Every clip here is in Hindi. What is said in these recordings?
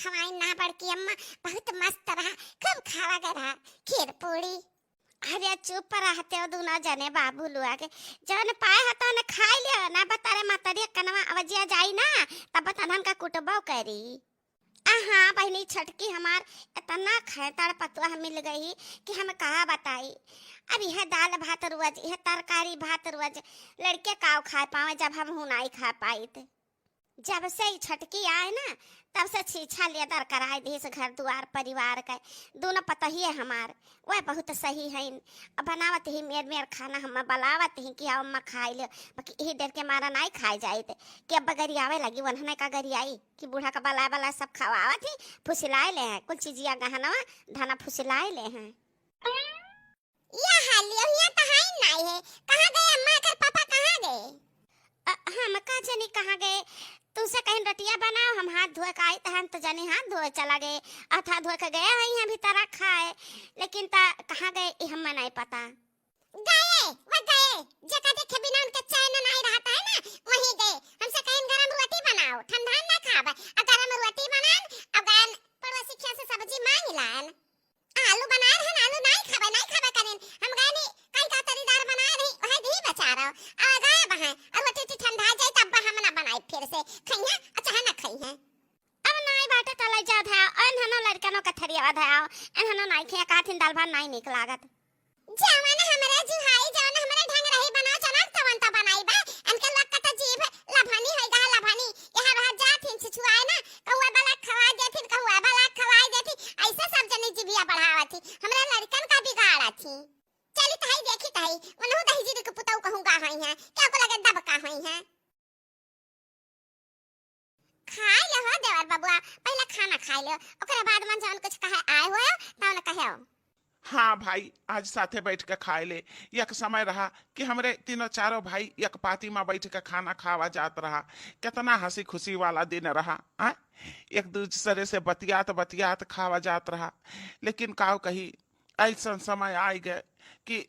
खवाई ना बड़की अम्मा, बहुत मस्त रहा, खूब खावा गया खीर पूरी। अरे चुप रहते हो दोनों जने बाबू लुआ के, जन पाए हतो ने खाई लियो ना, बतारे मातरिया कनवा अवजिया जाई ना तब तनन का कुटबो करी। हाँ बहनी छटकी हमार इतना खैताड़ पतुआ मिल गई कि हम कहा बताई। अब यह दाल भात रोज, यह तरकारी भात रोज, लड़के काव खा पावे जब हम हूं नहीं खा पाई थे। जब से ही छटकी आए ना तब से छीछा लेदर कराए देश घर द्वार परिवार का दोनों पता ही है हमार, वह बहुत सही है। अब बनावत ही मेर मेर खाना हम बलावत ही कि अम्मा खाई ले, बाकी यही देर के मारा नहीं खाए जाए थे कि अब गरी आवे लगी वनहने का गरी आई कि बूढ़ा का बला बला सब खवावत ही फुसिलाए ले हैं, कुल चीजिया गहनवा धना फुसिलाए ले हैं। ये हालियो ये तो है नहीं है, कहां गए अम्मा कर पापा कहां गए? हम का जानी कहां गए, तुमसे कहीं रोटियां बनाओ, हम हाथ धोए के आई तहन तो जाने हाथ धोए चला गए, अथा धोए के गए वहीं हैं भीतर रखा है, लेकिन ता कहां गए ये हम नहीं पता। गए वो गए जगह देखे बिना उनके चैन नहीं रहता है ना, वहीं गए। हमसे कहीं गरम रोटी बनाओ, ठंडा ना खावे, और गरम रोटी बनान और गन पड़ोसी खिया से सब्जी मांग लान, आलू बना रहे हैं, आलू नहीं खावे करें, हम गए नहीं कहीं का तरीदार बना रही वह धी बचा रहो और गए बहां और रोटी ठंडा जाए तब हम ना बनाए फिर से खइया, अच्छा है ना खइया। अब नहीं बाटे तले जा था अनहनो लड़कनो का थरिया धाओ, अनहनो नहीं खिया काथिन दाल भात नहीं निक लागत। जवान हमरे जुहाई जवान हमरे ढंग रही बनाओ चनक तवन त बनाई बा, अनके लक त जीभ लभानी होई गा लभानी, यहां रह जा थिन छुआए ना कौआ वाला खवा दे फिर कौआ वाला खवाई देती, ऐसा सब जने जीभिया बढ़ावती, हमरे लड़कन का बिगाड़ती। चली तही देखी तही वनहु दही जी के पुतौ कहूंगा हई है, क्या को लगे दबका हई है। खाई लो हो देवर बबुआ, पहले खाना खाई लो ओकरे बाद मन जवन कुछ कहे आए हो तवन कहे। हाँ भाई आज साथे बैठ के खाए ले, एक समय रहा कि हमरे तीनों चारों भाई एक पाती में बैठ के खाना खावा जात रहा, कितना हंसी खुशी वाला दिन रहा। एक दूसरे से बतियात बतियात खावा जात रहा, लेकिन काव कही ऐसा समय आ गए कि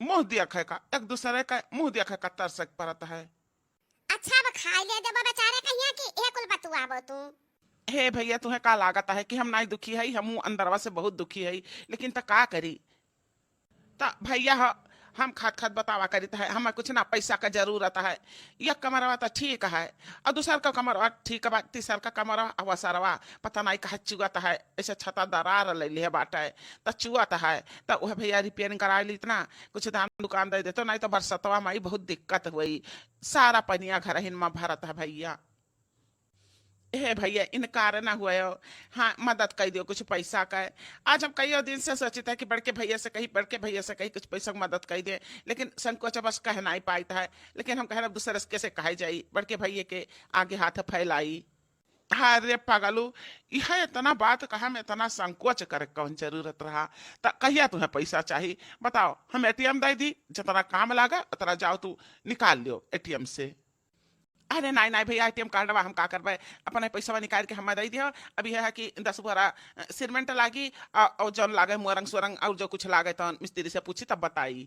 मुंह देखे का एक दूसरे का मुंह देखे का तरस पड़ता है। अच्छा अब खाई ले दे बेचारे कहिया कि एक कुल बतुआबो तू। हे भैया तुम्हें का लागत है कि हम नहीं दुखी है, हम अंदरवा से बहुत दुखी है, लेकिन त का करी। त भैया हम खाद खाद बतावा करी है, हमें कुछ ना पैसा का जरूरत है, यह कमरवा तो ठीक है और दूसर का कमरवा ठीक है, तीसर का कमरवा अवसरवा पता नहीं कहा चुआता है, ऐसे छता दरार ले लिया बाटा है तो चुआता है, तो वह भैया रिपेयरिंग करा ली इतना कुछ दान दुकान दे देते, नहीं तो बरसतवा में बहुत दिक्कत हुई, सारा पनिया घर हिनमा भरत है भैया। हे भैया इनकार ना हुआ हो, हाँ मदद कर दियो कुछ पैसा का। आज हम कई दिन से सोचते हैं कि बड़के भैया से कहीं कुछ पैसा की मदद कर दे, लेकिन संकोच बस कह नहीं पाता है, लेकिन हम कह दूसरे से कैसे कहे जाई, बड़के भैया के आगे हाथ फैलाई। हाँ रे पागलू यह इतना बात कहा में इतना संकोच करे कौन जरूरत रहा, तो कहिया तुम्हें पैसा चाहिए बताओ, हम एटीएम दे दी, जितना काम लगा उतना जाओ तू निकाल लियो एटीएम से। अरे नहीं नहीं भैया एटीएम कार्ड हम का करबे, अपने पैसा निकाल के हम दे दियो। अभी है कि 10 बोरा सीमेंट लागी और जौन लागे मोरंग सोरंग और जो कुछ लागे तो मिस्त्री से पूछी तब बताई।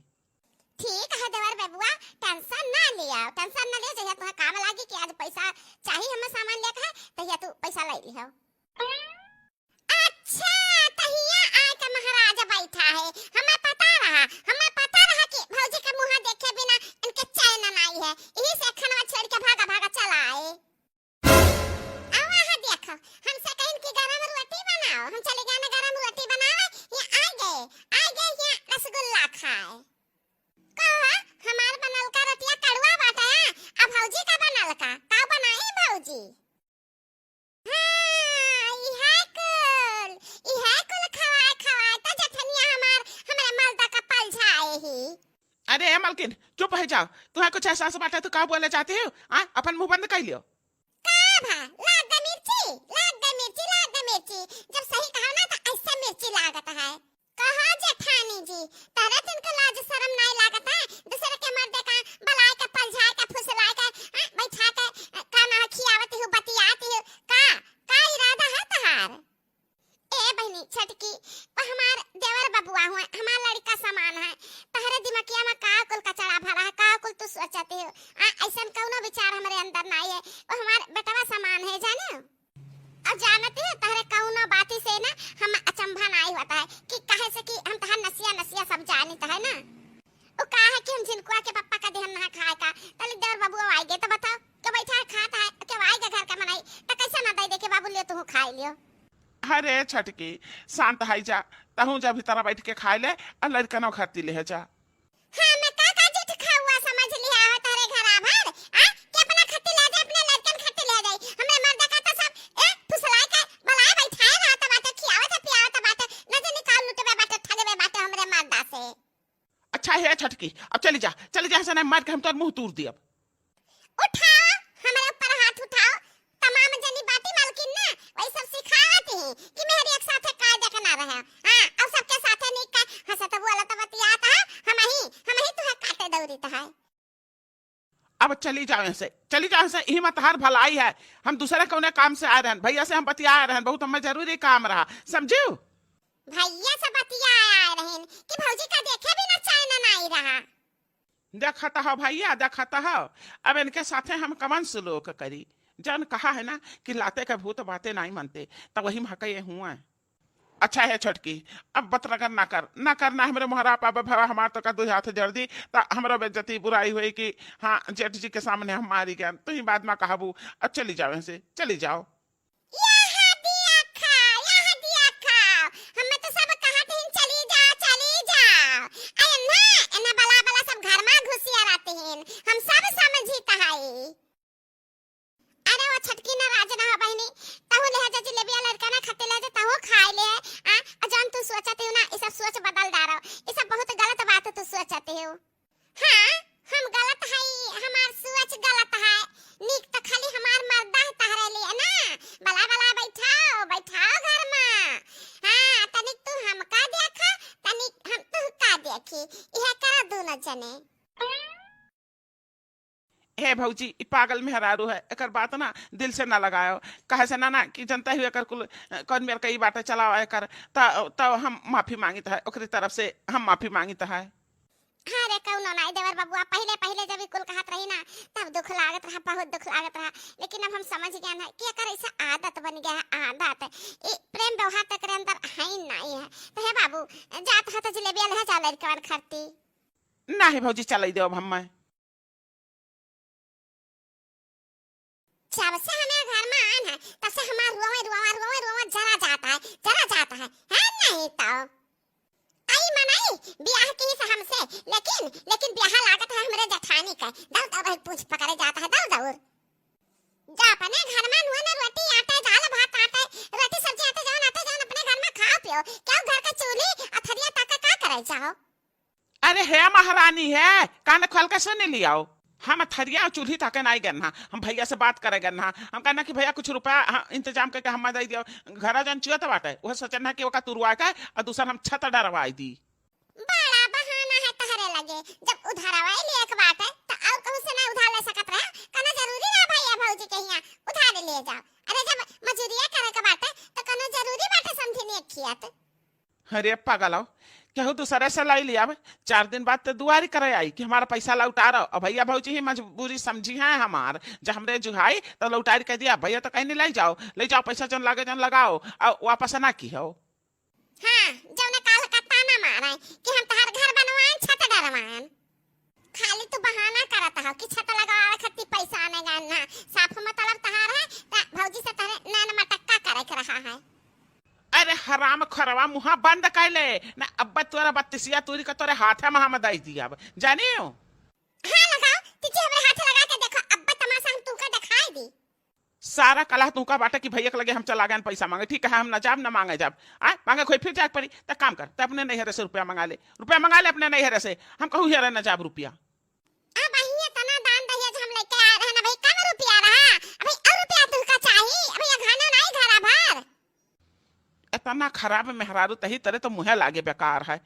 ठीक है देवर बबुआ टेंशन ना लिया, टेंशन ना लिया, जहिया तुम्हें काम लागी कि आज पैसा चाहिए हमें सामान लेके है तहिया तू पैसा ले लियो। अच्छा तहिया आए के महाराजा बैठा है, हमें पता रहा कि भौजी के मुंह देखे बिना इनके चैन नहीं है, यही से खनवा छोड़ के भागा भागा चला आए। आवा है देखो हमसे कहीं की गरम रोटी बनाओ, हम चले गए ना गरम रोटी बनावे, ये आ गए ये रसगुल्ला खाए। कहा हमार बनल का रोटिया कड़वा बाटा है, अब भौजी का बनल का बनाई भौजी। हाँ इहे कुल खवाए तो जठनिया हमारे मर्दा का पलझाए ही। अरे मलकिन चुप है जाओ, तुम्हें कुछ एहसास बात है तो का बोले चाहते हो, अपन मुंह बंद कर लियो। का भा लाग दे मिर्ची, जब सही कहो ना तो ऐसा मिर्ची लागत है। कहो जेठानी जी तारा तिनको लाज शर्म नहीं लागत है, दूसरे के मर्दे का बलाय का पलझाए का फुसलाए का बैठा के खाना खियावती हो बतियाती हो, का इरादा है तहार? ए बहनी छटकी वो हमार देवर बबुआ हुए, हमार लड़का समान है, तहरे दिमागिया में का कुल कचरा भरा है, का कुल तू सोचते हो, ऐसा कौनो विचार हमारे अंदर नहीं है, वो हमार बेटवा समान है जाने। और जानते हो तहरे कौनो बाती से ना हम अचंभा नहीं होता है कि काहे से कि हम तहार नसिया नसिया सब जानित है ना। वो का है कि हम जिनकुआ के पप्पा का देहन ना खाए का तले देवर बाबू आई गए तो बताओ के बैठा है खाता है के आएगा घर का मनाई तो कैसे ना दे दे के बाबू ले तू खाई लियो। अरे छटकी शांत हाई जा, तहू जा भीतर बैठ के खाए ले और लड़का न खाती ले जा। हां मैं का झूठ खाऊआ समझ लिया है तारे घर आभर आ के अपना खत्ती ले जाए अपने लड़कन खत्ती ले जाए हमरे मर्दा का तो सब फुसलाए के बलाए बैठाए रहत बाटे खियावत पियावत बाटे न जाने का लुटबे बाटे ठगबे बाटे हमरे मर्दा से। अच्छा है छटकी, अब चली जा से नहीं मार के हम तो मुंह तोड़ दिया। उठाओ हमारे ऊपर हाथ उठाओ, तमाम जनी बाती मालकिन ना वही सब सिखावत है कि मेरी एक साथे कायदे के ना रहे। हां अब सबके साथे नहीं का हंसत बोला तो बतियाता है हम ही तुहे काटे दौरी तो है। अब चली जाओ ऐसे यही मत हार भलाई है, हम दूसरे कौने काम से आए रहन, भैया से हम बतिया रहन, बहुत हमें जरूरी काम रहा समझो। भैया से बतिया आए रहन कि भौजी का देखे भी ना चाइना नहीं रहा। देखता हो भैया देखता हो, अब इनके साथे हम कमन सुलोक करी, जन कहा है ना कि लाते का भूत बातें नहीं मनते, तब वही महके हुआ। अच्छा है छटकी, अब बतरगर ना करना हमरे मोहरा पापा भवा हमार तो का दो हाथ जड़ दी तो हमरा बेइज्जती बुराई हुई कि हाँ जेठ जी के सामने हम मारी गए, तो ही बाद में कहबू। अब चली जाओ ऐसे चली जाओ। यहाँ दिया खाओ हमें तो सब कहते हैं चली जाओ अरे ना एना बला सब घर में घुसिया रहते हैं हम सब समझीता है। अरे वो छटकी ना राजना हो बहनी तहु ले जा जलेबिया लड़का ना खते ले जा तहु खाए ले आ अजान तू सोचते हो ना ये सब सोच बदल डालो, ये सब बहुत गलत बात तू सोचते हो। हां हम गलत है, हमार सोच गलत है, नीक तो खाली हमार मर्दा है तहरे लिए ना। बला बैठाओ घर में। हां तनिक तू हमका देखा तनिक हम तू का देखी यह करा दोनों जने। हे भौजी ई पागल मेहरारू है, एकर बात ना दिल से ना लगायो, कहे से ना कि जनता हुए एकर कुल कौन मेर कई बातें चलाओ एकर तो हम माफी मांगित है, ओकरी तरफ से हम माफी मांगित है। अरे कौनो नहीं देवर बाबूआ पहले जब कुल कहत रही ना तब दुख लागत रहा, बहुत दुख लागत रहा, लेकिन अब हम समझ गए ना कि एकर ऐसा आदत बन गया है, आदत ये प्रेम व्यवहार तक के अंदर है ही नहीं है। तो हे बाबू जात है तो जलेबिया ले जा लड़का खरती ना है भौजी चलाई दो अब हम जब से हमें घर में आन है तब से हमारा रोवा जरा जाता है नहीं तो आई मनाई ब्याह की से हमसे, लेकिन ब्याह लागत है हमरे जेठानी का दौड़ पूछ पकड़े जाता है दौड़ जा अपने घर में नुआ रोटी आटा दाल भात आटा रोटी सब्जी आटा जान अपने घर में खाओ पियो, क्या घर का चूल्ही अथरिया तक का करे जाओ। अरे है महारानी है, कान खोल के सुन लियाओ, हम थरिया चूल्ही तक नहीं गए ना, हम भैया से बात करे गए ना, हम कहना कि भैया कुछ रुपया इंतजाम करके हम दे दियो, घर जन चुआ बाटे वह सोचना कि ओका तुरवा के और दूसरा हम छत डरवाई दी। बड़ा बहाना है तहरे लगे, जब उधारवाई ले एक बात है तो और कहू से ना उधार ले सकत रहे, कहना जरूरी ना भैया भौजी के यहाँ उधार ले जाओ। अरे जब मजूरिया करे के बात है तो कहना जरूरी बात है समझी नहीं खियात। अरे पागल हो केहू दूसरे से लाई लिया, 4 दिन बाद तो दुआरी करे आई कि हमारा पैसा लौटा रहा, और भैया भौजी ही मजबूरी समझी है हमार, जब हमरे जुहाई तो लौटारी कह दिया भैया तो कहीं नहीं ले जाओ पैसा जन लागे जन लगाओ और वापस ना की हो। हाँ जब ने काल का ताना मारा कि हम तहार घर बनवाएं छत डरवाएं, खाली तू बहाना करता हो कि छत लगावे खातिर पैसा आने जाना, साफ मतलब तहार है भौजी से तहरे नैन मटक्का करे के रहा है। अरे हराम खरवा मुहा बंद कर ले ना, अब्बा तोरा बत्तीसिया तोरी का तोरे हाथ है महा दई दिया जाने हो। हां लगाओ तुझे हमरे हाथ लगा के देखो अब्बा तमाशा हम तुमको दिखाई दी। सारा कला तू का बाटा कि भैया के लगे हम चला गए पैसा मांगे, ठीक है हम ना जाब ना मांगे जाब आ मांगे कोई फिर जाग पड़ी तो काम कर तो अपने नैहरे से रुपया मंगा ले अपने नैहरे से, हम कहू हेरे ना जाब रुपया। अब अहिए तना दान दहेज हम लेके आ रहे ना भाई, कम रुपया रहा अभी और रुपया तुमका चाहिए, अभी ये खाना नहीं घरा भर। इतना खराब मेहरारू तही तरह तो मुहे लागे बेकार है।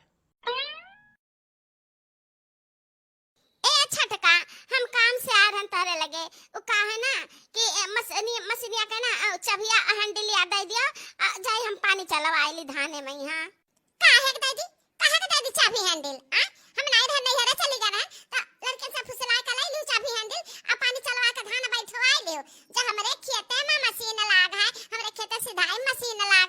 ए छटका हम काम से आ रहन तारे लगे उ का है ना कि मशीनिया के ना चबिया हैंडल याद दे दियो जाई हम पानी चलाव आइली धाने में। हां काहे के दादी चाबी हैंडल आ हम नहीं रह नहीं हरे चली गए तो लड़कन से फुसला के लाई लू चाबी हैंडल आ पानी चलवा के धान बैठवाई लियो, जब हमरे खेते में मशीन लाग है हमरे खेते सिधाई मशीन लाग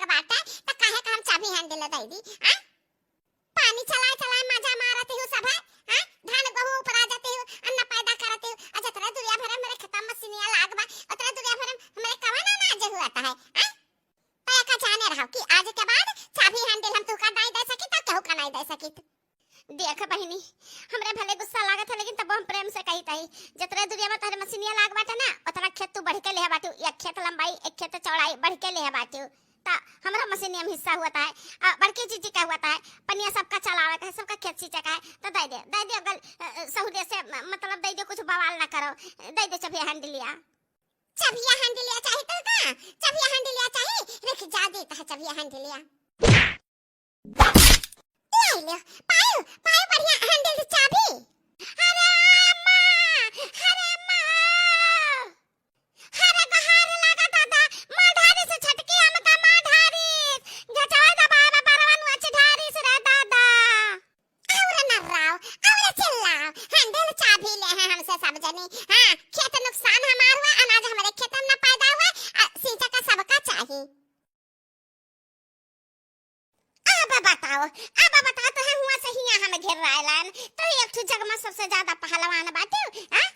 पानी चलाए चलाए मजा मारते हो सब है हां धान गेहूं ऊपर आ जाते हो अन्न पैदा करते हो अच्छा तेरा दुनिया भर मेरे खत्म मशीनिया लागबा और तेरा दुनिया भर मेरे कवाना नाज हुआ है हां पया का जाने रहो कि आज के बाद चाबी हैंडल हम तू का नहीं दे सकी तो कहू का नहीं दे सकी देख बहिनी हमरे भले गुस्सा लागत है लेकिन तब हम प्रेम से कही तही जतरे दुनिया में तारे मशीनिया लाग बाटे ना उतना खेत तू बढ़ के ले बाटू एक खेत लंबाई एक खेत चौड़ाई बढ़ के ले बाटू ता हमरा मशीनिया में हिस्सा हुआ है बड़की चीज का हुआ है पनिया सबका चलावे है सबका खेत सींचे का है तो दे दे अगल सहुदे से मतलब दे दे कुछ बवाल ना करो दे दे चाबी हैंडलिया चाहिए तो का चाबी हैंडलिया चाहिए रख जा देता है चाबी हैंडलिया ले पायो पायो बढ़िया हैंडल चाबी अरे मां अरे गहार लगा दादा माढारी से छटके हम का माढारी गचवा दा बाबा परवन वच ढारी से रे दादा और न राव और चिल्लाओ हैंडल चाबी ले हैं हमसे सब जनी हां खेत नुकसान हमार हुआ अनाज हमारे खेत में न पैदा हुआ सिंचा का सबका चाहिए अब बताओ तो हम हुआ सही हमें घेर रायलान तो एक ठो जग में सबसे ज्यादा पहलवान बाटे हां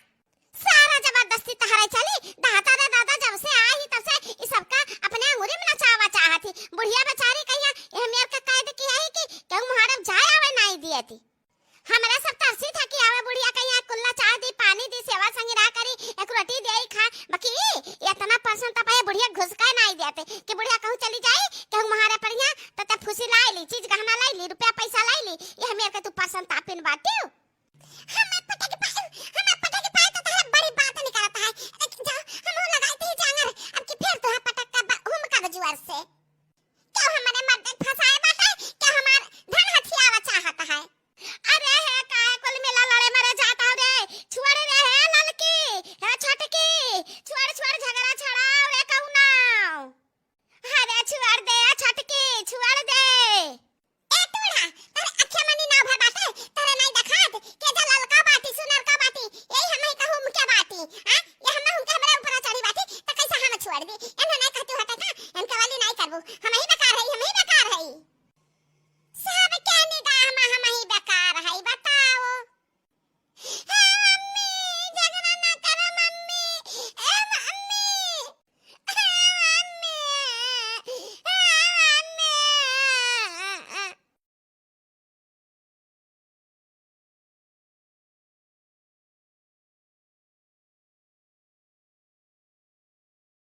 सारा जबरदस्ती तहरे चली दाता रे दादा जब से आई तब से ई सबका अपने अंगूरी में नचावा चाहती बुढ़िया बेचारी कहिया ए मेर का कैद की है कि कहूं मुहर्रम जाए आवे नहीं दिए थी हमरा सब तरसी था कि आवे बुढ़िया कहिया कुल्ला चाय दी पानी दी सेवा संग रहा करी एक रोटी देई खा बाकी इतना पर्सन तपाए बुढ़िया घुस का नहीं देते कि बुढ़िया कहूं चली जाए कहूं महारा पड़िया त फुसी लाई ली चीज गहना लाई ली रुपया पैसा लाई ली ये मेरे के तू पर्सन तापिन बाटे